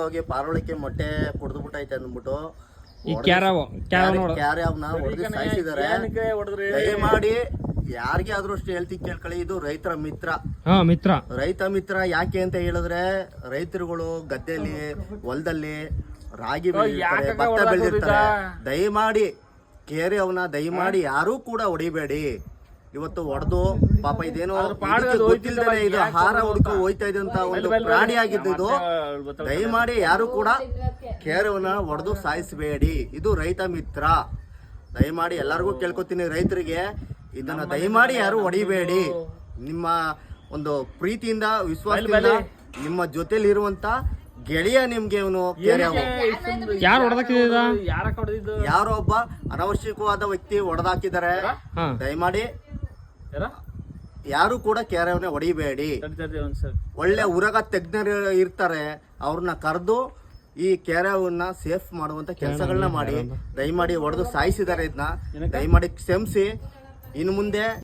ಹೋಗಿ ಪಾರೋಳಿಕೆ ಮೊಟ್ಟೆ ಕುಡ್ದು ಬಿಟ್ಟೈತೆ ಅಂದ್ಬಿಟ್ಟು ಈ ಕ್ಯಾರ್ಯಾವ್ನ ಹೊಡೆದು ಸಾಯಿಸಿದ್ದಾರೆ. ದಯಮಾಡಿ ಯಾರಿಗೆ ಆದ್ರೂ ಅಷ್ಟು ಹೇಳ್ತಿ ಕೇಳ್ಕೊಳ್ಳಿ. ಇದು ರೈತರ ಮಿತ್ರ. ರೈತ ಮಿತ್ರ ಯಾಕೆ ಅಂತ ಹೇಳಿದ್ರೆ ರೈತರುಗಳು ಗದ್ದೆಯಲ್ಲಿ ಹೊಲದಲ್ಲಿ ರಾಗಿ ಬೆಳೆದಿರ್ತಾರೆ, ಭತ್ತ ಬೆಳೆದಿರ್ತಾರೆ. ದಯಮಾಡಿ ಕೇರ್ಯಾವ್ನ ದಯಮಾಡಿ ಯಾರೂ ಕೂಡ ಹೊಡಿಬೇಡಿ. ಇವತ್ತು ಹೊಡೆದು ಪಾಪ ಇದೇನೋ ಗೊತ್ತಿಲ್ಲದೆ ಇದು ಆಹಾರ ಹುಡುಕ ಹೋಯ್ತಾ ಇದ್ದಂತ ಒಂದು ಪ್ರಾಣಿ ಆಗಿದ್ದು. ದಯಮಾಡಿ ಯಾರು ಕೂಡ ಕೇರ್ಯಾವ್ನ ಹೊಡೆದು ಸಾಯಿಸಬೇಡಿ. ಇದು ರೈತ ಮಿತ್ರ. ದಯಮಾಡಿ ಎಲ್ಲರಿಗೂ ಕೇಳ್ಕೊತೀನಿ, ರೈತರಿಗೆ ಇದನ್ನ ದಯಮಾಡಿ ಯಾರು ಹೊಡಿಬೇಡಿ. ನಿಮ್ಮ ಒಂದು ಪ್ರೀತಿಯಿಂದ ವಿಶ್ವಾಸದಿಂದ ನಿಮ್ಮ ಜೊತೆಲಿ ಇರುವಂತ ಗೆಳೆಯ ನಿಮ್ಗೆ ಇವನು ಯಾರೋ ಒಬ್ಬ ಅನವಶ್ಯಕವಾದ ವ್ಯಕ್ತಿ ಹೊಡೆದಾಕಿದ್ದಾರೆ. ದಯಮಾಡಿ ಯಾರು ಕೂಡ ಕೇರ್ಯಾವ್ನ ಹೊಡಿಬೇಡಿ. ಒಳ್ಳೆ ಉರಗ ತಜ್ಞರು ಇರ್ತಾರೆ, ಅವ್ರನ್ನ ಕರೆದು ಈ ಕೇರ್ಯಾವನ್ನ ಸೇಫ್ ಮಾಡುವಂತ ಕೆಲಸಗಳನ್ನ ಮಾಡಿ. ದಯಮಾಡಿ ಹೊಡೆದು ಸಾಯಿಸಿದ್ದಾರೆ. ಇದನ್ನ ದಯಮಾಡಿ ಕ್ಷಮಿಸಿ. ಇನ್ನು ಮುಂದೆ